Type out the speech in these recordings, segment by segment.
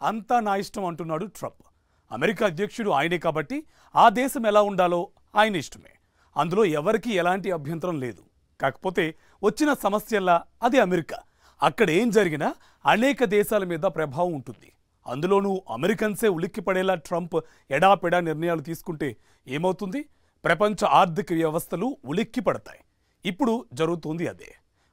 అంతా నా ఇష్టం అంటున్నాడు ట్రంప్. అమెరికా అధ్యక్షుడు ఆయనే కాబట్టి ఆ దేశం ఎలా ఉండాలో ఆయన ఇష్టమే. అందులో ఎవరికీ ఎలాంటి అభ్యంతరం లేదు. కాకపోతే వచ్చిన సమస్యల్లా అది అమెరికా. అక్కడ ఏం జరిగినా అనేక దేశాల మీద ప్రభావం ఉంటుంది. అందులోనూ అమెరికన్సే ఉలిక్కిపడేలా ట్రంప్ ఎడాపెడా నిర్ణయాలు తీసుకుంటే ఏమవుతుంది? ప్రపంచ ఆర్థిక వ్యవస్థలు ఉలిక్కి పడతాయి. ఇప్పుడు జరుగుతోంది అదే.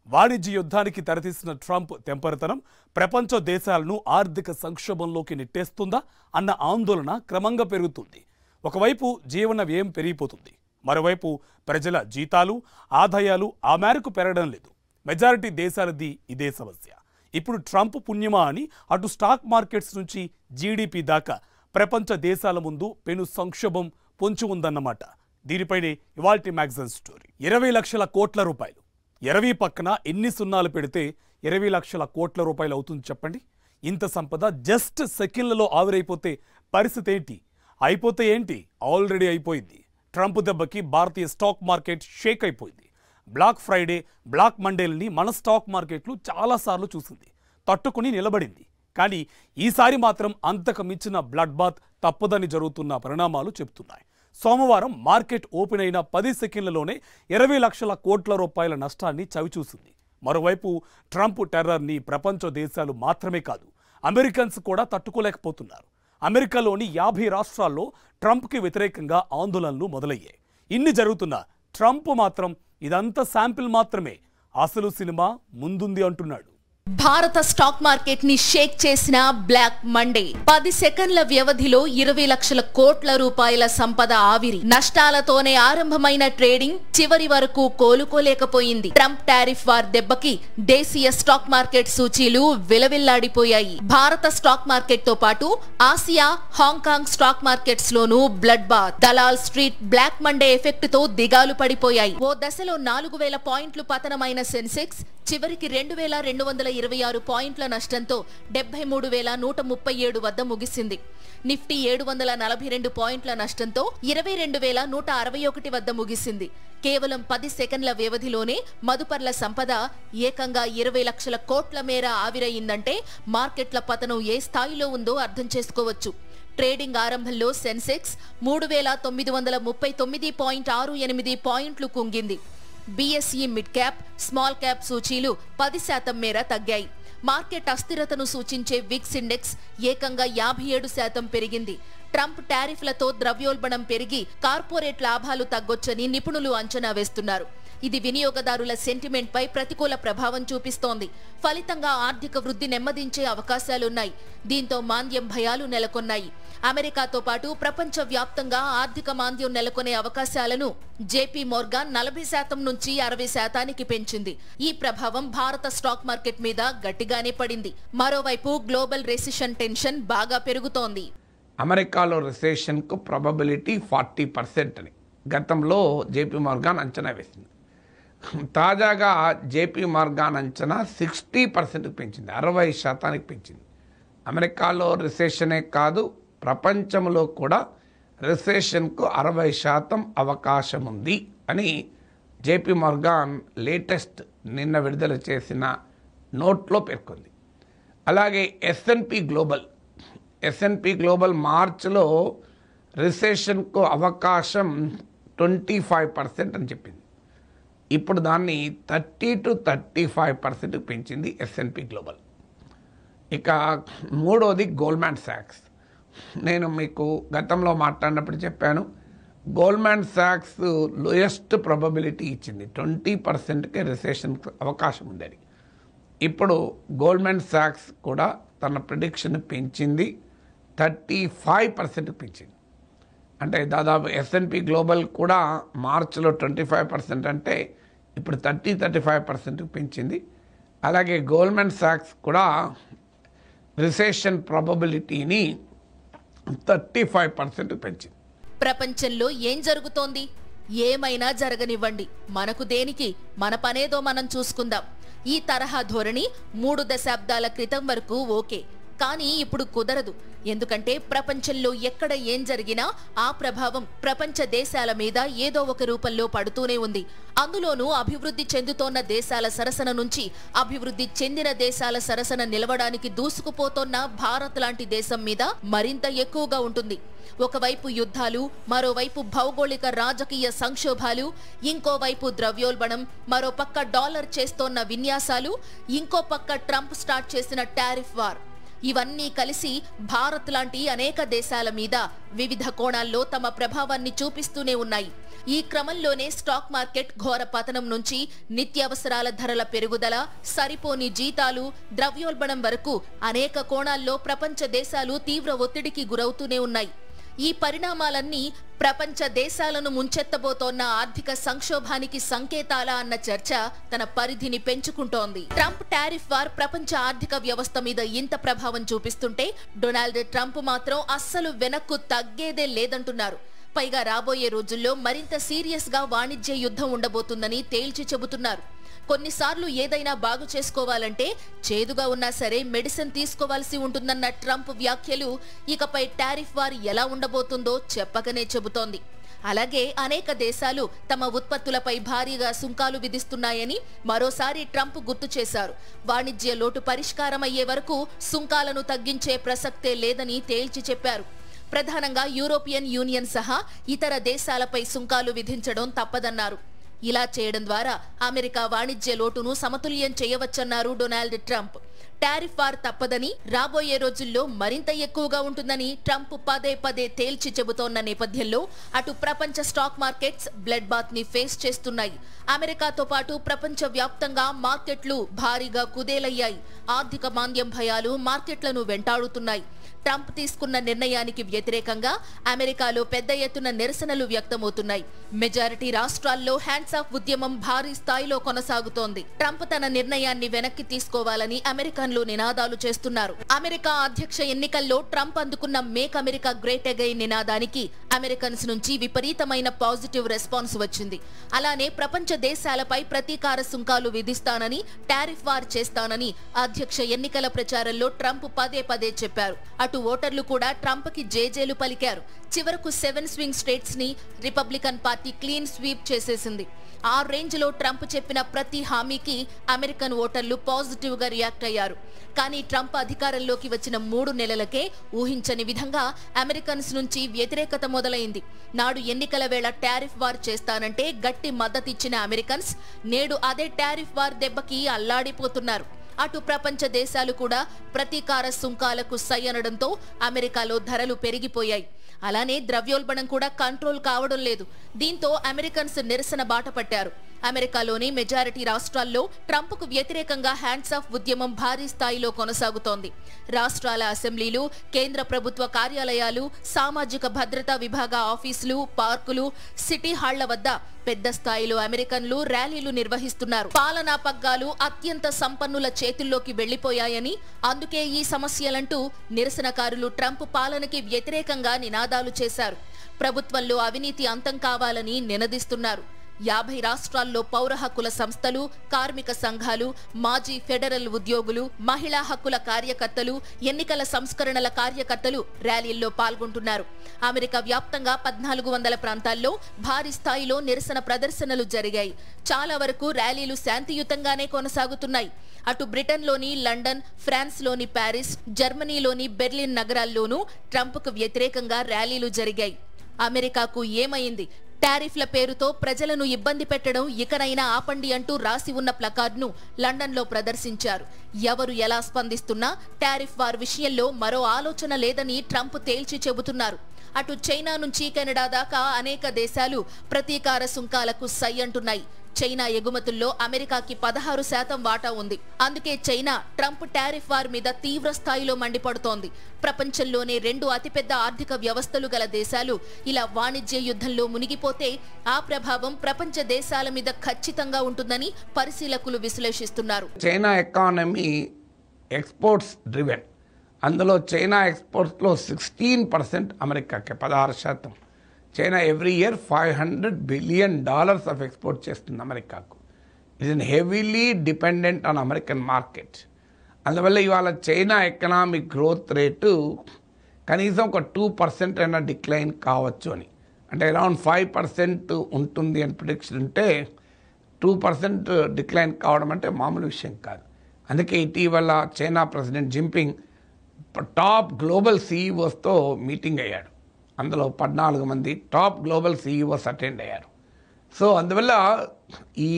వాణిజ్య యుద్ధానికి తెరతీసిన ట్రంప్ తెంపరితనం ప్రపంచ దేశాలను ఆర్థిక సంక్షోభంలోకి నెట్టేస్తుందా అన్న ఆందోళన క్రమంగా పెరుగుతుంది. ఒకవైపు జీవన వ్యయం పెరిగిపోతుంది, మరోవైపు ప్రజల జీతాలు ఆదాయాలు ఆ మేరకు పెరగడం లేదు. మెజారిటీ దేశాలది ఇదే సమస్య. ఇప్పుడు ట్రంప్ పుణ్యమా అని అటు స్టాక్ మార్కెట్స్ నుంచి జీడిపి దాకా ప్రపంచ దేశాల ముందు పెను సంక్షోభం పొంచి ఉందన్నమాట. దీనిపైనే ఇవాల్టి మ్యాగజైన్ స్టోరీ. 20 లక్షల కోట్ల రూపాయలు. 20 పక్కన ఎన్ని సున్నాలు పెడితే 20 లక్షల కోట్ల రూపాయలు అవుతుంది చెప్పండి. ఇంత సంపద జస్ట్ సెకండ్లలో ఆవిరైపోతే పరిస్థితి ఏంటి? అయిపోతే ఏంటి, ఆల్రెడీ అయిపోయింది. ట్రంప్ దెబ్బకి భారతీయ స్టాక్ మార్కెట్ షేక్ అయిపోయింది. బ్లాక్ ఫ్రైడే, బ్లాక్ మండేలని మన స్టాక్ మార్కెట్లు చాలాసార్లు చూసింది, తట్టుకుని నిలబడింది. కానీ ఈసారి మాత్రం అంతకు మించిన బ్లడ్ బాత్ తప్పదని జరుగుతున్న పరిణామాలు చెబుతున్నాయి. సోమవారం మార్కెట్ ఓపెన్ అయిన 10 సెకండ్లలోనే 20 లక్షల కోట్ల రూపాయల నష్టాన్ని చవిచూసింది. మరోవైపు ట్రంప్ టెర్రర్ని ప్రపంచ దేశాలు మాత్రమే కాదు, అమెరికన్స్ కూడా తట్టుకోలేకపోతున్నారు. అమెరికాలోని 50 రాష్ట్రాల్లో ట్రంప్కి వ్యతిరేకంగా ఆందోళనలు మొదలయ్యాయి. ఇన్ని జరుగుతున్నా ట్రంప్ మాత్రం ఇదంతా శాంపిల్ మాత్రమే, అసలు సినిమా ముందుంది అంటున్నాడు. భారత స్టాక్ మార్కెట్ ని షేక్ చేసిన బ్లాక్ మండే. 10 సెకండ్ల వ్యవధిలో 20 లక్షల కోట్ల రూపాయల సంపద ఆవిరి. నష్టాలతోనే ఆరంభమైన ట్రేడింగ్ చివరి వరకు కోలుకోలేకపోయింది. ట్రంప్ టారిఫ్ వార్ దెబ్బకి దేశీయ స్టాక్ మార్కెట్ సూచీలు విలవిల్లాడిపోయాయి. భారత స్టాక్ మార్కెట్ తో పాటు ఆసియా, హాంకాంగ్ స్టాక్ మార్కెట్స్ లోనూ blood bath. Dalal street black Monday effect తో దిగాలు పడిపోయాయి. ఓ దశలో 4000 పాయింట్లు పతనమైన సెన్సెక్స్ చివరికి 2226 పాయింట్ల నష్టంతో 73,137 వద్ద ముగిసింది. నిఫ్టీ 742 పాయింట్ల నష్టంతో 22,161 వద్ద ముగిసింది. కేవలం 10 సెకండ్ల వ్యవధిలోనే మదుపర్ల సంపద ఏకంగా 20 లక్షల కోట్ల మేర ఆవిరయిందంటే మార్కెట్ల పతనం ఏ స్థాయిలో ఉందో అర్థం చేసుకోవచ్చు. ట్రేడింగ్ ఆరంభంలో సెన్సెక్స్ 3939.68 పాయింట్లు కుంగింది. BSE mid cap, small cap సూచీలు 10% మేర తగ్గాయి. మార్కెట్ అస్థిరతను సూచించే విక్స్ ఇండెక్స్ ఏకంగా 57% పెరిగింది. ట్రంప్ టారిఫ్లతో ద్రవ్యోల్బణం పెరిగి కార్పొరేట్ లాభాలు తగ్గొచ్చని నిపుణులు అంచనా వేస్తున్నారు. ఇది వినియోగదారుల సెంటిమెంట్ పై ప్రతికూల ప్రభావం చూపిస్తోంది. ఫలితంగా ఆర్థిక వృద్ధి నెమ్మదించే అవకాశాలున్నాయి. దీంతో మాంద్యం భయాలు నెలకొన్నాయి. అమెరికాతో పాటు ప్రపంచ వ్యాప్తంగా ఆర్థిక మాంద్యం నెలకొనే అవకాశాలను జేపీ మోర్గాన్ 40% నుంచి 60% పెంచింది. ఈ ప్రభావం భారత స్టాక్ మార్కెట్ మీద గట్టిగానే పడింది. మరోవైపు గ్లోబల్ రెసిషన్ టెన్షన్ బాగా పెరుగుతోంది. అమెరికాలో రిసెషన్కు ప్రాబబిలిటీ 40% అని గతంలో జేపీ మోర్గాన్ అంచనా వేసింది. తాజాగా జేపీ మోర్గాన్ అంచనా 60%కి పెంచింది, 60% పెంచింది. అమెరికాలో రిసెషనే కాదు, ప్రపంచంలో కూడా రిసెషన్కు 60% అవకాశం ఉంది అని జేపీ మోర్గాన్ లేటెస్ట్ నిన్న విడుదల చేసిన నోట్లో పేర్కొంది. అలాగే ఎస్ఎన్పి గ్లోబల్ మార్చ్లో రిసెషన్కు అవకాశం 25% అని చెప్పింది. ఇప్పుడు దాన్ని 30 to 35% పెంచింది ఎస్ఎన్పి గ్లోబల్. ఇక మూడోది గోల్డ్మాన్ సాక్స్. నేను మీకు గతంలో మాట్లాడినప్పుడు చెప్పాను, గోల్డ్మాన్ సాక్స్ లోయెస్ట్ ప్రాబబిలిటీ ఇచ్చింది, 20%కే రిసెషన్ అవకాశం ఉందని. ఇప్పుడు గోల్డ్మాన్ సాక్స్ కూడా తన ప్రిడిక్షన్ పెంచింది, 35% పెంచింది. అంటే దాదాపు ఎస్ఎన్పి గ్లోబల్ కూడా మార్చిలో 25% అంటే ఇప్పుడు 30-35% పెంచింది. అలాగే గోల్డ్మాన్ సాక్స్ కూడా రిసెషన్ ప్రాబబిలిటీని 35% పెంచింది. ప్రపంచంలో ఏం జరుగుతోంది? ఏమైనా జరగనివ్వండి, మనకు దేనికి, మన పనేదో మనం చూసుకుందాం. ఈ తరహా ధోరణి 3 దశాబ్దాల క్రితం వరకు ఓకే. కానీ ఇప్పుడు కుదరదు. ఎందుకంటే ప్రపంచంలో ఎక్కడ ఏం జరిగినా ఆ ప్రభావం ప్రపంచ దేశాల మీద ఏదో ఒక రూపంలో పడుతూనే ఉంది. అందులోనూ అభివృద్ధి చెందుతోన్న దేశాల సరసన నుంచి అభివృద్ధి చెందిన దేశాల సరసన నిలవడానికి దూసుకుపోతోన్న భారత్ లాంటి దేశం మీద మరింత ఎక్కువగా ఉంటుంది. ఒకవైపు యుద్ధాలు, మరోవైపు భౌగోళిక రాజకీయ సంక్షోభాలు, ఇంకోవైపు ద్రవ్యోల్బణం, మరో పక్క డాలర్ చేస్తోన్న విన్యాసాలు, ఇంకో పక్క ట్రంప్ స్టార్ట్ చేసిన టారిఫ్ వార్. ఇవన్నీ కలిసి భారత్ లాంటి అనేక దేశాల మీద వివిధ కోణాల్లో తమ ప్రభావాన్ని చూపిస్తూనే ఉన్నాయి. ఈ క్రమంలోనే స్టాక్ మార్కెట్ ఘోర పతనం నుంచి నిత్యావసరాల ధరల పెరుగుదల, సరిపోని జీతాలు, ద్రవ్యోల్బణం వరకు అనేక కోణాల్లో ప్రపంచ దేశాలు తీవ్ర ఒత్తిడికి గురవుతూనే ఉన్నాయి. ఈ పరిణామాలన్నీ ప్రపంచ దేశాలను ముంచెత్తబోతోన్న ఆర్థిక సంక్షోభానికి సంకేతాలా అన్న చర్చ తన పరిధిని పెంచుకుంటోంది. ట్రంప్ టారిఫ్ వార్ ప్రపంచ ఆర్థిక వ్యవస్థ మీద ఇంత ప్రభావం చూపిస్తుంటే డొనాల్డ్ ట్రంప్ మాత్రం అస్సలు వెనక్కు తగ్గేదే లేదంటున్నారు. పైగా రాబోయే రోజుల్లో మరింత సీరియస్ గా వాణిజ్య యుద్ధం ఉండబోతుందని తేల్చి చెబుతున్నారు. కొన్నిసార్లు ఏదైనా బాగు చేసుకోవాలంటే చేదుగా ఉన్నా సరే మెడిసిన్ తీసుకోవాల్సి ఉంటుందన్న ట్రంప్ వ్యాఖ్యలు ఇకపై టారిఫ్ వార్ ఎలా ఉండబోతుందో చెప్పకనే చెబుతోంది. అలాగే అనేక దేశాలు తమ ఉత్పత్తులపై భారీగా సుంకాలు విధిస్తున్నాయని మరోసారి ట్రంప్ గుర్తు చేశారు. వాణిజ్య లోటు పరిష్కారం అయ్యే వరకు సుంకాలను తగ్గించే ప్రసక్తే లేదని తేల్చి చెప్పారు. ప్రధానంగా యూరోపియన్ యూనియన్ సహా ఇతర దేశాలపై సుంకాలు విధించడం తప్పదన్నారు. ఇలా చేయడం ద్వారా అమెరికా వాణిజ్య లోటును సమతుల్యం చేయవచ్చన్నారు డొనాల్డ్ ట్రంప్. టారిఫ్ వార్ తప్పదని, రాబోయే రోజుల్లో మరింత ఎక్కువగా ఉంటుందని ట్రంప్ పదే పదే తేల్చి చెబుతోన్న నేపథ్యంలో అటు ప్రపంచ స్టాక్ మార్కెట్స్ బ్లడ్ బాత్ ని ఫేస్ చేస్తున్నాయి. అమెరికాతో పాటు ప్రపంచ వ్యాప్తంగా మార్కెట్లు భారీగా కుదేలయ్యాయి. ఆర్థిక మాంద్యం భయాలు మార్కెట్లను వెంటాడుతున్నాయి. ట్రంప్ తీసుకున్న నిర్ణయానికి వ్యతిరేకంగా అమెరికాలో పెద్ద ఎత్తున నిరసనలు వ్యక్తమవుతున్నాయి. మెజారిటీ రాష్ట్రాల్లో హ్యాండ్స్ ఆఫ్ ఉద్యమం భారీ స్థాయిలో కొనసాగుతోంది. ట్రంప్ తన నిర్ణయాన్ని వెనక్కి తీసుకోవాలని అమెరికన్లు నినాదాలు చేస్తున్నారు. అమెరికా అధ్యక్ష ఎన్నికల్లో ట్రంప్ అందుకున్న మేక్ అమెరికా గ్రేట్ అగైన్ నినాదానికి అమెరికన్స్ నుంచి విపరీతమైన పాజిటివ్ రెస్పాన్స్ వచ్చింది. అలానే ప్రపంచ దేశాలపై ప్రతీకార సుంకాలు విధిస్తానని, టారిఫ్ వార్ చేస్తానని అధ్యక్ష ఎన్నికల ప్రచారంలో ట్రంప్ పదే పదే చెప్పారు. అటు ఓటర్లు కూడా ట్రంప్ కి జేజేలు పలికారు. చివరకు 7 స్వింగ్ స్టేట్స్ ని రిపబ్లికన్ పార్టీ క్లీన్ స్వీప్ చేసేసింది. ఆ రేంజ్ లో ట్రంప్ చెప్పిన ప్రతి హామీకి అమెరికన్ ఓటర్లు పాజిటివ్ గా రియాక్ట్ అయ్యారు. కానీ ట్రంప్ అధికారంలోకి వచ్చిన 3 నెలలకే ఊహించని విధంగా అమెరికన్స్ నుంచి వ్యతిరేకత మొదలైంది. నాడు ఎన్నికల వేళ టారిఫ్ వార్ చేస్తానంటే గట్టి మద్దతిచ్చిన అమెరికన్స్ నేడు అదే టారిఫ్ వార్ దెబ్బకి అల్లాడిపోతున్నారు. అటు ప్రపంచ దేశాలు కూడా ప్రతీకార సుంకాలకు సై అనడంతో అమెరికాలో ధరలు పెరిగిపోయాయి. అలానే ద్రవ్యోల్బణం కూడా కంట్రోల్ కావడం లేదు. దీంతో అమెరికన్స్ నిరసన బాట పట్టారు. అమెరికాలోని మెజారిటీ రాష్ట్రాల్లో ట్రంప్కు వ్యతిరేకంగా హ్యాండ్స్ ఆఫ్ ఉద్యమం భారీ స్థాయిలో కొనసాగుతోంది. రాష్ట్రాల అసెంబ్లీలు, కేంద్ర ప్రభుత్వ కార్యాలయాలు, సామాజిక భద్రతా విభాగ ఆఫీసులు, పార్కులు, సిటీ హాళ్ల వద్ద పెద్ద స్థాయిలో అమెరికన్లు ర్యాలీలు నిర్వహిస్తున్నారు. పాలనా పగ్గాలు అత్యంత సంపన్నుల చేతుల్లోకి వెళ్లిపోయాయని, అందుకే ఈ సమస్యలంటూ నిరసనకారులు ట్రంప్ పాలనకి వ్యతిరేకంగా నినాదాలు చేశారు. ప్రభుత్వంలో అవినీతి అంతం కావాలని నినదిస్తున్నారు. 50 రాష్ట్రాల్లో పౌర హక్కుల సంస్థలు, కార్మిక సంఘాలు, మాజీ ఫెడరల్ ఉద్యోగులు, మహిళా హక్కుల కార్యకర్తలు, ఎన్నికల సంస్కరణల కార్యకర్తలు ర్యాలీల్లో పాల్గొంటున్నారు. అమెరికా వ్యాప్తంగా 1400 ప్రాంతాల్లో భారీ స్థాయిలో నిరసన ప్రదర్శనలు జరిగాయి. చాలా వరకు ర్యాలీలు శాంతియుతంగానే కొనసాగుతున్నాయి. అటు బ్రిటన్లోని లండన్, ఫ్రాన్స్లోని ప్యారిస్, జర్మనీలోని బెర్లిన్ నగరాల్లోనూ ట్రంప్కు వ్యతిరేకంగా ర్యాలీలు జరిగాయి. అమెరికాకు ఏమైంది? టారిఫ్ల పేరుతో ప్రజలను ఇబ్బంది పెట్టడం ఇకనైనా ఆపండి అంటూ రాసి ఉన్న ప్లకార్డును లండన్లో ప్రదర్శించారు. ఎవరు ఎలా స్పందిస్తున్నా టారిఫ్ వార్ విషయంలో మరో ఆలోచన లేదని ట్రంప్ తేల్చి చెబుతున్నారు. అటు చైనా నుంచి కెనడా దాకా అనేక దేశాలు ప్రతీకార సుంకాలకు సై అంటున్నాయి. చైనా ఎగుమతుల్లో అమెరికాకి 16% వాటా ఉంది. అందుకే చైనా ట్రంప్ టారిఫ్ వార్ మీద తీవ్ర స్థాయిలో మండిపడుతోంది. ప్రపంచంలోనే 2 అతిపెద్ద ఆర్థిక వ్యవస్థలు గల దేశాలు ఇలా వాణిజ్య యుద్ధంలో మునిగిపోతే ఆ ప్రభావం ప్రపంచ దేశాల మీద ఖచ్చితంగా ఉంటుందని పరిశీలకులు విశ్లేషిస్తున్నారు. China economy exports driven. అందులో చైనా ఎక్స్పోర్ట్స్లో 16% అమెరికాకే 16%. China every year $500 billion of export చేస్తుంది అమెరికాకు. It is heavily dependent on American market. అందువల్ల ఇవాళ చైనా ఎకనామిక్ గ్రోత్ రేటు కనీసం ఒక 2% అయినా డిక్లైన్ కావచ్చు అని, అంటే అరౌండ్ 5% ఉంటుంది అని ప్రిడిక్షన్ ఉంటే 2% డిక్లైన్ కావడం అంటే మామూలు విషయం కాదు. అందుకే ఇటీవల China president Jinping top global సీఈఓస్తో మీటింగ్ అయ్యాడు. అందులో 14 మంది టాప్ గ్లోబల్ సీఈఓస్ అటెండ్ అయ్యారు. సో అందువల్ల ఈ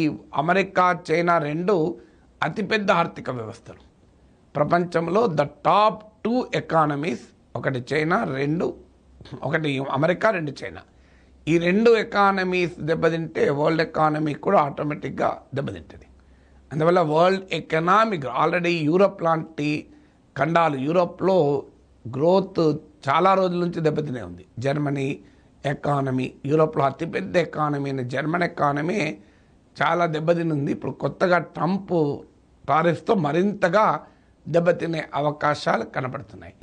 అమెరికా చైనా రెండు అతిపెద్ద ఆర్థిక వ్యవస్థలు ప్రపంచంలో. ద టాప్ 2 ఎకానమీస్, ఒకటి చైనా, ఒకటి అమెరికా, 2 చైనా. ఈ 2 ఎకానమీస్ దెబ్బతింటే వరల్డ్ ఎకానమీ కూడా ఆటోమేటిక్గా దెబ్బతింటుంది. అందువల్ల వరల్డ్ ఎకనామిక్ ఆల్రెడీ యూరోప్ లాంటి ఖండాలు, యూరోప్లో గ్రోత్ చాలా రోజుల నుంచి దెబ్బతినే ఉంది. జర్మనీ ఎకానమీ, యూరోప్లో అతిపెద్ద ఎకానమీ అయిన జర్మన్ ఎకానమీ చాలా దెబ్బతిని ఉంది. ఇప్పుడు కొత్తగా ట్రంప్ టారిఫ్తో మరింతగా దెబ్బతినే అవకాశాలు కనబడుతున్నాయి.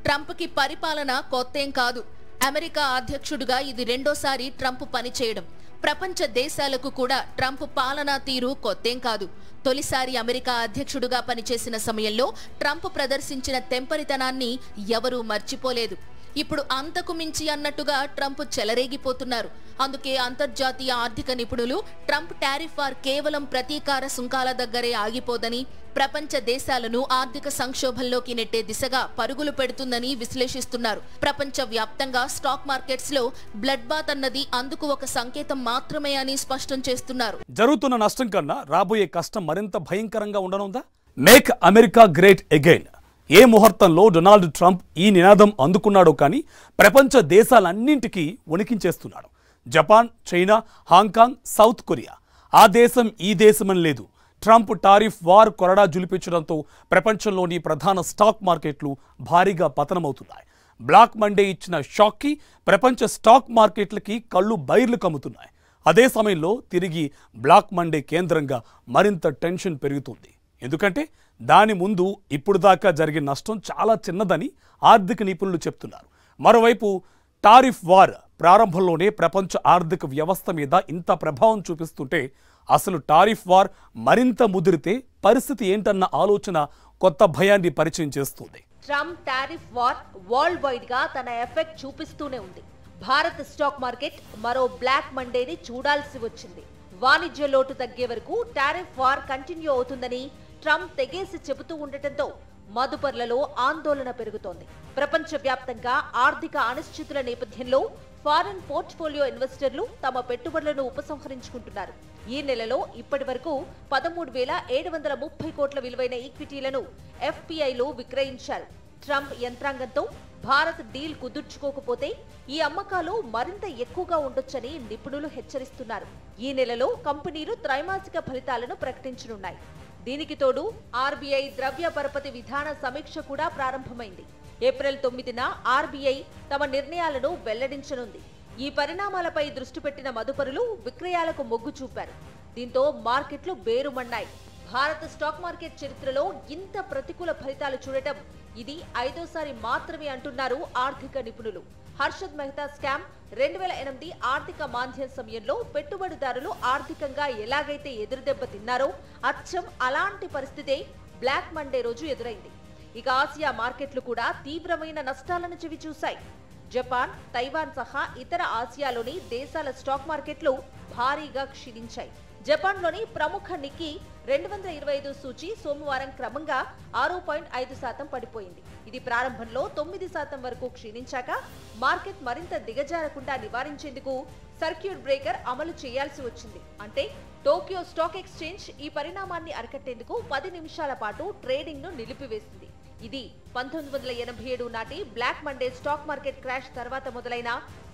ట్రంప్కి పరిపాలన కొత్తేం కాదు. అమెరికా అధ్యక్షుడిగా ఇది రెండోసారి ట్రంప్ పనిచేయడం. ప్రపంచ దేశాలకు కూడా ట్రంప్ పాలనా తీరు కొత్తేం కాదు. తొలిసారి అమెరికా అధ్యక్షుడిగా పనిచేసిన సమయంలో ట్రంప్ ప్రదర్శించిన తెంపరితనాన్ని ఎవరూ మర్చిపోలేదు. ఇప్పుడు అంతకు మించి అన్నట్టుగా ట్రంప్ చెలరేగిపోతున్నారు. అందుకే అంతర్జాతీయ ఆర్థిక నిపుణులు ట్రంప్ టారిఫ్ వార్ కేవలం ప్రతీకార సుంకాల దగ్గరే ఆగిపోదని, ప్రపంచ దేశాలను ఆర్థిక సంక్షోభంలోకి నెట్టే దిశగా పరుగులు పెడుతుందని విశ్లేషిస్తున్నారు. ప్రపంచ వ్యాప్తంగా స్టాక్ మార్కెట్స్ లో బ్లడ్ బాత్ అన్నది అందుకు ఒక సంకేతం మాత్రమే అని స్పష్టం చేస్తున్నారు. జరుగుతున్న నష్టం కన్నా రాబోయే కష్టం మరింత భయంకరంగా ఉండనుందా? Make America great again. ఏ ముహూర్తంలో డొనాల్డ్ ట్రంప్ ఈ నినాదం అందుకున్నాడో కానీ ప్రపంచ దేశాలన్నింటికీ వణికించేస్తున్నాడు. Japan, China, Hong Kong, South Korea, ఆ దేశం ఈ దేశమని లేదు. ట్రంప్ టారిఫ్ వార్ కొరడా జులిపించడంతో ప్రపంచంలోని ప్రధాన స్టాక్ మార్కెట్లు భారీగా పతనమవుతున్నాయి. బ్లాక్ మండే ఇచ్చిన షాక్కి ప్రపంచ స్టాక్ మార్కెట్లకి కళ్ళు బైర్లు కమ్ముతున్నాయి. అదే సమయంలో తిరిగి బ్లాక్ మండే కేంద్రంగా మరింత టెన్షన్ పెరుగుతుంది. ఎందుకంటే దాని ముందు ఇప్పుడు దాకా జరిగిన నష్టం చాలా చిన్నదని ఆర్థిక నిపుణులు చెప్తున్నారు. మరోవైపు టారిఫ్ వార్ ప్రారంభంలోనే ప్రపంచ ఆర్థిక వ్యవస్థ మీద ఇంత ప్రభావం చూపిస్తుంటే అసలు టారిఫ్ వార్ మరింత ముదిరితే పరిస్థితి ఏంటన్న ఆలోచన కొత్త భయాన్ని పరిచయం చేస్తుంది. Trump tariff war world wide గా తన ఎఫెక్ట్ చూపిస్తూనే ఉంది. భారత్ స్టాక్ మార్కెట్ మరో బ్లాక్ మండేని చూడాల్సి వచ్చింది. వాణిజ్య లోటు తగ్గే వరకు టారిఫ్ వార్ కంటిన్యూ అవుతుందని ట్రంప్ తెగేసి చెబుతూ ఉండటంతో మదుపర్లలో ఆందోళన పెరుగుతోంది. ప్రపంచవ్యాప్తంగా ఆర్థిక అనిశ్చితుల నేపథ్యంలో ఫారిన్ పోర్ట్ఫోలియో ఇన్వెస్టర్లు తమ పెట్టుబడులను ఉపసంహరించుకుంటున్నారు. ఈ నెలలో ఇప్పటి వరకు 13,730 కోట్ల విలువైన ఈక్విటీలను ఎఫ్పిఐలు విక్రయించారు. ట్రంప్ యంత్రాంగంతో భారత్ డీల్ కుదుర్చుకోకపోతే ఈ అమ్మకాలు మరింత ఎక్కువగా ఉండొచ్చని నిపుణులు హెచ్చరిస్తున్నారు. ఈ నెలలో కంపెనీలు త్రైమాసిక ఫలితాలను ప్రకటించనున్నాయి. దీనికి తోడు ఆర్బీఐ ద్రవ్య పరపతి విధాన సమీక్ష కూడా ప్రారంభమైంది. ఏప్రిల్ 9న ఆర్బీఐ తమ నిర్ణయాలను వెల్లడించనుంది. ఈ పరిణామాలపై దృష్టి పెట్టిన మదుపరులు విక్రయాలకు మొగ్గు చూపారు. దీంతో మార్కెట్లు బేరుమన్నాయి. భారత స్టాక్ మార్కెట్ చరిత్రలో ఇంత ప్రతికూల ఫలితాలు చూడటం ఇది 5వ మాత్రమే అంటున్నారు ఆర్థిక నిపుణులు. హర్షద్ మెహతా స్కామ్ 2008 ఆర్థిక మాంద్యం సమయంలో పెట్టుబడిదారులు ఆర్థికంగా ఎలాగైతే ఎదురుదెబ్బ తిన్నారో అచ్చం అలాంటి పరిస్థితే బ్లాక్ మండే రోజు ఎదురైంది. ఇక ఆసియా మార్కెట్లు కూడా తీవ్రమైన నష్టాలను చవిచూశాయి. జపాన్, తైవాన్ సహా ఇతర ఆసియాలోని దేశాల స్టాక్ మార్కెట్లు భారీగా క్షీణించాయి. జపాన్లోని ప్రముఖ నిక్కీ 225 సూచీ సోమవారం క్రమంగా 6.5% పడిపోయింది. ఇది ప్రారంభంలో 9% వరకు క్షీణించాక మార్కెట్ మరింత దిగజారకుండా నివారించేందుకు సర్క్యూట్ బ్రేకర్ అమలు చేయాల్సి వచ్చింది. అంటే టోక్యో స్టాక్ ఎక్స్చేంజ్ ఈ పరిణామాన్ని అరికట్టేందుకు 10 నిమిషాల పాటు ట్రేడింగ్ ను నిలిపివేసింది. ఇది 1987 నాటి black Monday stock market crash తర్వాత మొదలైన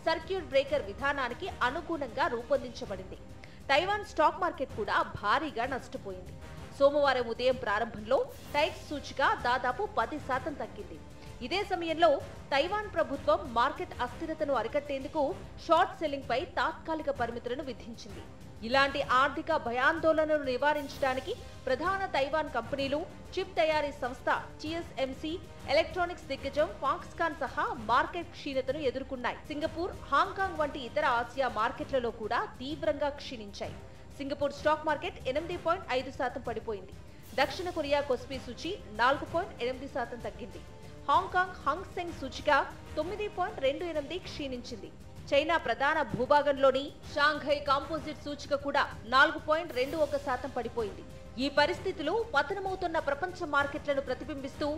సర్క్యూట్ బ్రేకర్ విధానానికి అనుగుణంగా రూపొందించబడింది. తైవాన్ స్టాక్ మార్కెట్ కూడా భారీగా నష్టపోయింది. సోమవారం ఉదయం ప్రారంభంలో టైక్స్ సూచిక దాదాపు 10% తగ్గింది. ఇదే సమయంలో తైవాన్ ప్రభుత్వం మార్కెట్ అస్థిరతను అరికట్టేందుకు షార్ట్ సెల్లింగ్ పై తాత్కాలిక పరిమితులను విధించింది. ఇలాంటి ఆర్థిక భయాందోళనను నివారించడానికి ప్రధాన తైవాన్ కంపెనీలు, చిప్ తయారీ సంస్థ టిఎస్ఎంసి, ఎలక్ట్రానిక్స్ దిగ్గజం ఫాక్స్కాన్ సహా మార్కెట్ క్షీణతను ఎదుర్కొన్నాయి. సింగపూర్, హాంకాంగ్ వంటి ఇతర ఆసియా మార్కెట్లలో కూడా తీవ్రంగా క్షీణించాయి. సింగపూర్ స్టాక్ మార్కెట్ 8.5% పడిపోయింది. దక్షిణ కొరియా కొస్పీ సూచి 4.8% తగ్గింది. హాంకాంగ్ హంగ్ సెంగ్ సూచిక 9.28 క్షీణించింది. చైనా ప్రధాన భూభాగంలోని షాంఘై కాంపోజిట్ సూచిక కూడా 4.21% పడిపోయింది. ఈ పరిస్థితులు పతనమవుతున్న ప్రపంచ మార్కెట్లను ప్రతిబింబిస్తూ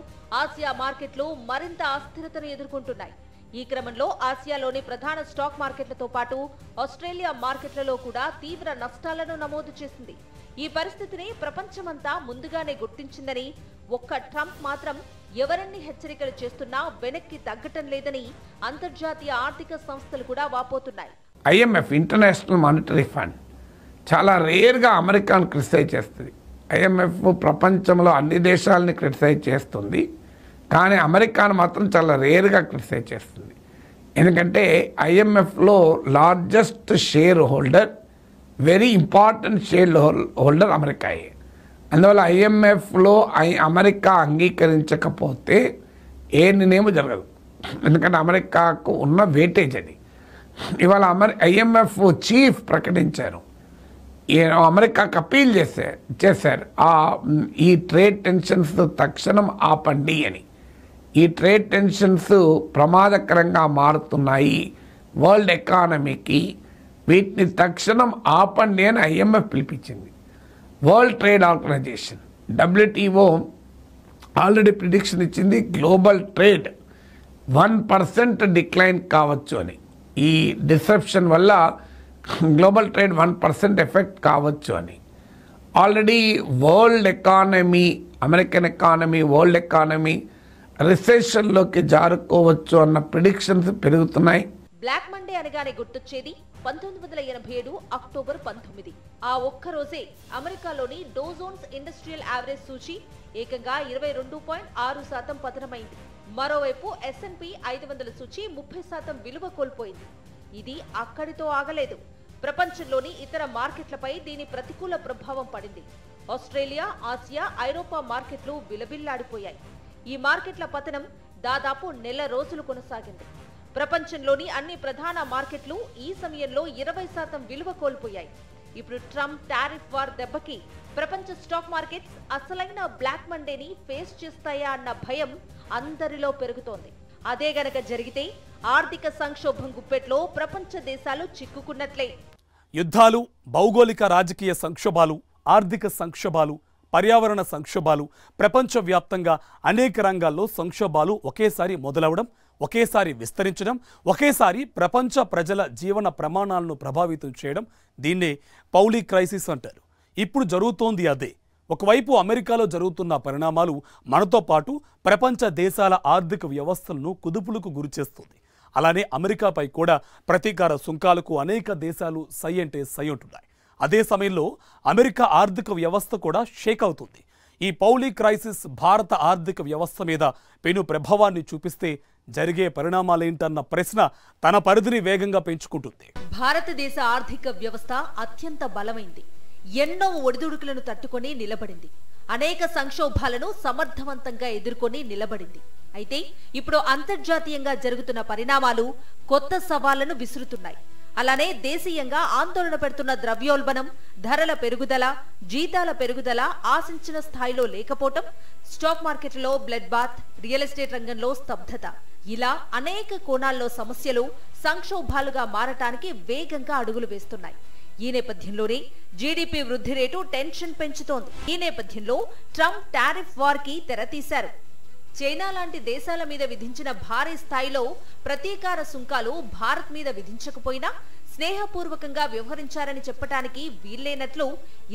ఆసియా మార్కెట్లు మరింత అస్థిరతను ఎదుర్కొంటున్నాయి. ఈ క్రమంలో ఆసియాలోని ప్రధాన స్టాక్ మార్కెట్లతో పాటు ఆస్ట్రేలియా మార్కెట్లలో కూడా తీవ్ర నష్టాలను నమోదు చేసింది. ఈ పరిస్థితిని ప్రపంచమంతా ముందుగానే గుర్తించిందని, ఒక్క ట్రంప్ మాత్రం ఎవరన్ని హెచ్చరికలు చేస్తున్నా వెనక్కి తగ్గటం లేదని అంతర్జాతీయ ఆర్థిక సంస్థలు కూడా వాపోతున్నాయి. ఐఎంఎఫ్ ఇంటర్నేషనల్ మానిటరీ ఫండ్ చాలా రేర్గా అమెరికాను క్రిటిసైజ్ చేస్తుంది. ఐఎంఎఫ్ ప్రపంచంలో అన్ని దేశాలని క్రిటిసైజ్ చేస్తుంది, కానీ అమెరికాను మాత్రం చాలా రేర్గా క్రిటిసైజ్ చేస్తుంది. ఎందుకంటే ఐఎంఎఫ్లో largest share holder, very important share holder అమెరికాయే. అందువల్ల ఐఎంఎఫ్లో అమెరికా అంగీకరించకపోతే ఏ నిర్ణయం జరగదు. ఎందుకంటే అమెరికాకు ఉన్న వెయిటేజ్ అది. ఇవాళ ఐఎంఎఫ్ చీఫ్ ప్రకటించారు, అమెరికాకు అప్పీల్ చేశారు ఈ ట్రేడ్ టెన్షన్స్ తక్షణం ఆపండి అని. ఈ ట్రేడ్ టెన్షన్స్ ప్రమాదకరంగా మారుతున్నాయి వరల్డ్ ఎకానమీకి, వీటిని తక్షణం ఆపండి అని ఐఎంఎఫ్ పిలిపించింది. World Trade Organization WTO already prediction ఇచ్చింది, గ్లోబల్ ట్రేడ్ 1% డిక్లైన్ కావచ్చు అని. ఈ డిసెప్షన్ వల్ల గ్లోబల్ ట్రేడ్ 1% ఎఫెక్ట్ కావచ్చు అని. Already world economy, American economy, world economy రిసెషన్లోకి జారుకోవచ్చు అన్న ప్రిడిక్షన్స్ పెరుగుతున్నాయి. బ్లాక్ మండే అనగానే గుర్తొచ్చేది 1987 అక్టోబర్ 19. ఆ ఒక్కరోజే అమెరికాలోని డౌ జోన్స్ ఇండస్ట్రియల్ యావరేజ్ సూచి ఏకంగా 22.6% పతనమైంది. మరోవైపు S&P 500 సూచి 30% విలువ కోల్పోయింది. ఇది అక్కడితో ఆగలేదు. ప్రపంచంలోని ఇతర మార్కెట్లపై దీని ప్రతికూల ప్రభావం పడింది. ఆస్ట్రేలియా, ఆసియా, ఐరోపా మార్కెట్లు విలవిల్లాడిపోయాయి. ఈ మార్కెట్ల పతనం దాదాపు నెల రోజులు కొనసాగింది. ప్రపంచంలోని అన్ని ప్రధాన మార్కెట్లు ఈ సమయంలో 20% విలువ కోల్పోయాయి. ఇప్పుడు ట్రంప్ టారిఫ్ వార్ దెబ్బకి ప్రపంచ స్టాక్ మార్కెట్స్ అసలైన బ్లాక్ మండేని ఫేస్ చేస్తాయా అన్న భయం అందరిలో పెరుగుతోంది. అదే గనక జరిగితే ఆర్థిక సంక్షోభం గుప్పెట్లో ప్రపంచ దేశాలు చిక్కుకున్నట్లే. యుద్ధాలు, భౌగోళిక రాజకీయ సంక్షోభాలు, ఆర్థిక సంక్షోభాలు, పర్యావరణ సంక్షోభాలు, ప్రపంచవ్యాప్తంగా అనేక రంగాల్లో సంక్షోభాలు ఒకేసారి మొదలవడం, ఒకేసారి విస్తరించడం, ఒకేసారి ప్రపంచ ప్రజల జీవన ప్రమాణాలను ప్రభావితం చేయడం, దీన్నే పౌలి క్రైసిస్ అంటారు. ఇప్పుడు జరుగుతోంది అదే. ఒకవైపు అమెరికాలో జరుగుతున్న పరిణామాలు మనతో పాటు ప్రపంచ దేశాల ఆర్థిక వ్యవస్థలను కుదుపులకు గురిచేస్తుంది. అలానే అమెరికాపై కూడా ప్రతీకార సుంకాలకు అనేక దేశాలు సై అంటే సై ఉంటున్నాయి. అదే సమయంలో అమెరికా ఆర్థిక వ్యవస్థ కూడా షేక్ అవుతుంది. ఈ పౌలి క్రైసిస్ భారత ఆర్థిక వ్యవస్థ మీద పెను ప్రభావాన్ని చూపిస్తే జరిగే పరిణామాలేంటన్న ప్రశ్న తన పరిధిని వేగంగా పెంచుకుంటుంది. భారతదేశ ఆర్థిక వ్యవస్థ అత్యంత బలమైంది. ఎన్నో ఒడిదుడుకులను తట్టుకొని నిలబడింది. అనేక సంక్షోభాలను సమర్థవంతంగా ఎదుర్కొని నిలబడింది. అయితే ఇప్పుడు అంతర్జాతీయంగా జరుగుతున్న పరిణామాలు కొత్త సవాళ్లను విసురుతున్నాయి. అలానే దేశీయంగా ఆందోళన పెడుతున్న ద్రవ్యోల్బణం, ధరల పెరుగుదల, జీతాల పెరుగుదల ఆశించిన స్థాయిలో లేకపోవటం, స్టాక్ మార్కెట్లో బ్లడ్ బాత్, రియల్ ఎస్టేట్ రంగంలో స్తబ్దత, ఇలా అనేక కోణాల్లో సమస్యలు సంక్షోభాలుగా మారటానికి వేగంగా అడుగులు వేస్తున్నాయి. ఈ నేపథ్యంలోనే జీడీపీ వృద్ధి రేటు టెన్షన్ పెంచుతోంది. ఈ నేపథ్యంలో ట్రంప్ టారిఫ్ వార్ కి తెరతీశారు. చైనా లాంటి దేశాల మీద విధించిన భారీ స్థాయిలో ప్రతీకార సుంకాలు భారత్ మీద విధించకపోయినా స్నేహపూర్వకంగా వ్యవహరించారని చెప్పడానికి వీల్లేనట్లు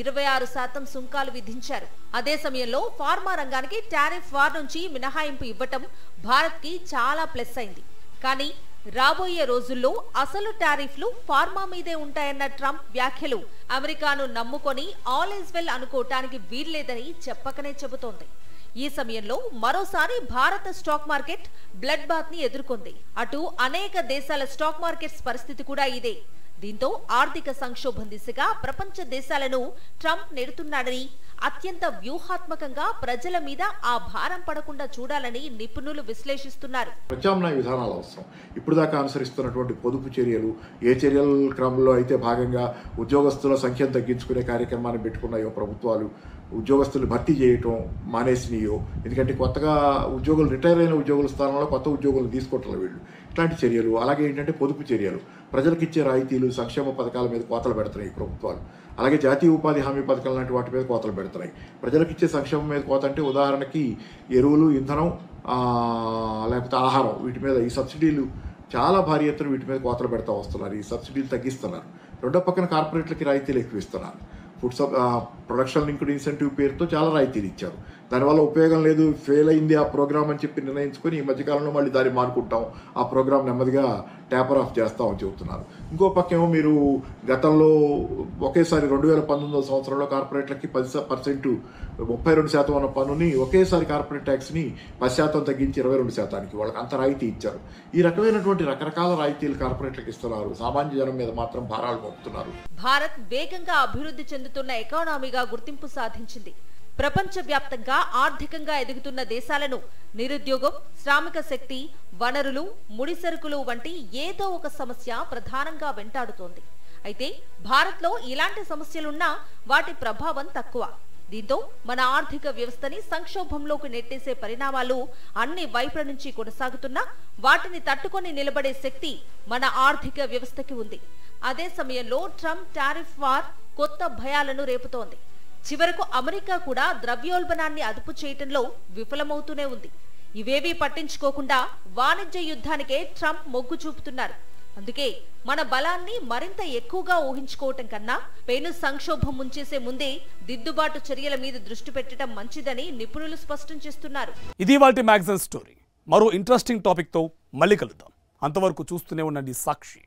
26% సుంకాలు విధించారు. అదే సమయంలో ఫార్మా రంగానికి టారిఫ్ వార్ నుంచి మినహాయింపు ఇవ్వటం భారత్ కి చాలా ప్లస్ అయింది. కానీ రాబోయే రోజుల్లో అసలు టారిఫ్లు ఫార్మా మీదే ఉంటాయన్న ట్రంప్ వ్యాఖ్యలు అమెరికాను నమ్ముకొని ఆల్ ఈజ్ వెల్ అనుకోవటానికి వీల్లేదని చెప్పకనే చెబుతోంది. ఈ సమయంలో మరోసారి భారత స్టాక్ మార్కెట్ బ్లడ్ బాత్ ని ఎదుర్కొంది. అటు అనేక దేశాల స్టాక్ మార్కెట్స్ పరిస్థితి కూడా ఇదే. దీంతో ఆర్థిక సంక్షోభం దిశగా ప్రపంచ దేశాలను ట్రంప్ నెడుతున్నాడని, అత్యంత వ్యూహాత్మకంగా ప్రజల మీద ఆ భారం పడకుండా చూడాలని నిపుణులు విశ్లేషిస్తున్నారు. ప్రత్యామ్నాయ విధానాలు అవసరం. ఇప్పుడు దాకా అనుసరిస్తున్నటువంటి పొదుపు చర్యలు, ఏ చర్యల క్రమంలో అయితే భాగంగా ఉద్యోగస్తుల సంఖ్యను తగ్గించుకునే కార్యక్రమాన్ని పెట్టుకున్నాయో ప్రభుత్వాలు, ఉద్యోగస్తులు భర్తీ చేయటం మానేసినాయో, ఎందుకంటే కొత్తగా ఉద్యోగులు రిటైర్ అయిన ఉద్యోగుల స్థానంలో కొత్త ఉద్యోగులు తీసుకోవట్లేదు వీళ్ళు. ఇట్లాంటి చర్యలు, అలాగే ఏంటంటే పొదుపు చర్యలు, ప్రజలకు ఇచ్చే రాయితీలు, సంక్షేమ పథకాల మీద కోతలు పెడుతున్నాయి ప్రభుత్వాలు. అలాగే జాతీయ ఉపాధి హామీ పథకాల లాంటి వాటి మీద కోతలు పెడుతున్నాయి. ప్రజలకు ఇచ్చే సంక్షేమం మీద కోత అంటే ఉదాహరణకి ఎరువులు, ఇంధనం, లేకపోతే ఆహారం, వీటి మీద ఈ సబ్సిడీలు చాలా భారీ ఎత్తున వీటి మీద కోతలు పెడతా వస్తున్నారు. ఈ సబ్సిడీలు తగ్గిస్తున్నారు. రెండో పక్కన కార్పొరేట్లకి రాయితీలు ఎక్కువ ఇస్తున్నారు. ప్రొడక్షన్ లింక్డ్ ఇన్సెంటివ్ పేరుతో చాలా రాయితీలు ఇచ్చారు. దానివల్ల ఉపయోగం లేదు, ఫెయిల్ అయింది ఆ ప్రోగ్రామ్ అని చెప్పి నిర్ణయించుకొని ఈ మధ్యకాలంలో మళ్ళీ దాన్ని మానుకుంటాం, ఆ ప్రోగ్రామ్ నెమ్మదిగా ట్యాపర్ ఆఫ్ చేస్తామని చెబుతున్నారు. ఇంకో పక్కేమో మీరు గతంలో ఒకేసారి 2019 సంవత్సరంలో కార్పొరేట్లకి 10% 32% ఉన్న పన్నుని ఒకేసారి కార్పొరేట్ ట్యాక్స్ని 10% తగ్గించి 22%కి వాళ్ళకి అంత రాయితీ ఇచ్చారు. ఈ రకమైనటువంటి రకరకాల రాయితీలు కార్పొరేట్లకు ఇస్తున్నారు. సామాన్య జనం మీద మాత్రం భారాలు మోపుతున్నారు. భారత్ వేగంగా అభివృద్ధి చెందుతున్న ఎకానమీగా గుర్తింపు సాధించింది. ప్రపంచవ్యాప్తంగా ఆర్థికంగా ఎదుగుతున్న దేశాలను నిరుద్యోగం, శ్రామిక శక్తి, వనరులు, ముడిసరుకులు వంటి ఏదో ఒక సమస్య ప్రధానంగా వెంటాడుతోంది. అయితే భారత్లో ఇలాంటి సమస్యలున్నా వాటి ప్రభావం తక్కువ. దీంతో మన ఆర్థిక వ్యవస్థని సంక్షోభంలోకి నెట్టేసే పరిణామాలు అన్ని వైపుల నుంచి కొనసాగుతున్నా వాటిని తట్టుకొని నిలబడే శక్తి మన ఆర్థిక వ్యవస్థకి ఉంది. అదే సమయంలో ట్రంప్ టారిఫ్ వార్ కొత్త భయాలను రేపుతోంది. చివరకు అమెరికా కూడా ద్రవ్యోల్బణాన్ని అదుపు చేయటంలో విఫలమవుతూనే ఉంది. ఇవేవీ పట్టించుకోకుండా వాణిజ్య యుద్ధానికే ట్రంప్ మొగ్గు చూపుతున్నారు. అందుకే మన బలాన్ని మరింత ఎక్కువగా ఊహించుకోవటం కన్నా పెను సంక్షోభం ముంచేసే ముందే దిద్దుబాటు చర్యల మీద దృష్టి పెట్టడం మంచిదని నిపుణులు స్పష్టం చేస్తున్నారు. ఇది వాల్టి మ్యాగజైన్ స్టోరీ. మరో ఇంట్రెస్టింగ్ టాపిక్తో మళ్ళీ కలుద్దాం. అంతవరకు చూస్తూనే ఉండండి సాక్షి.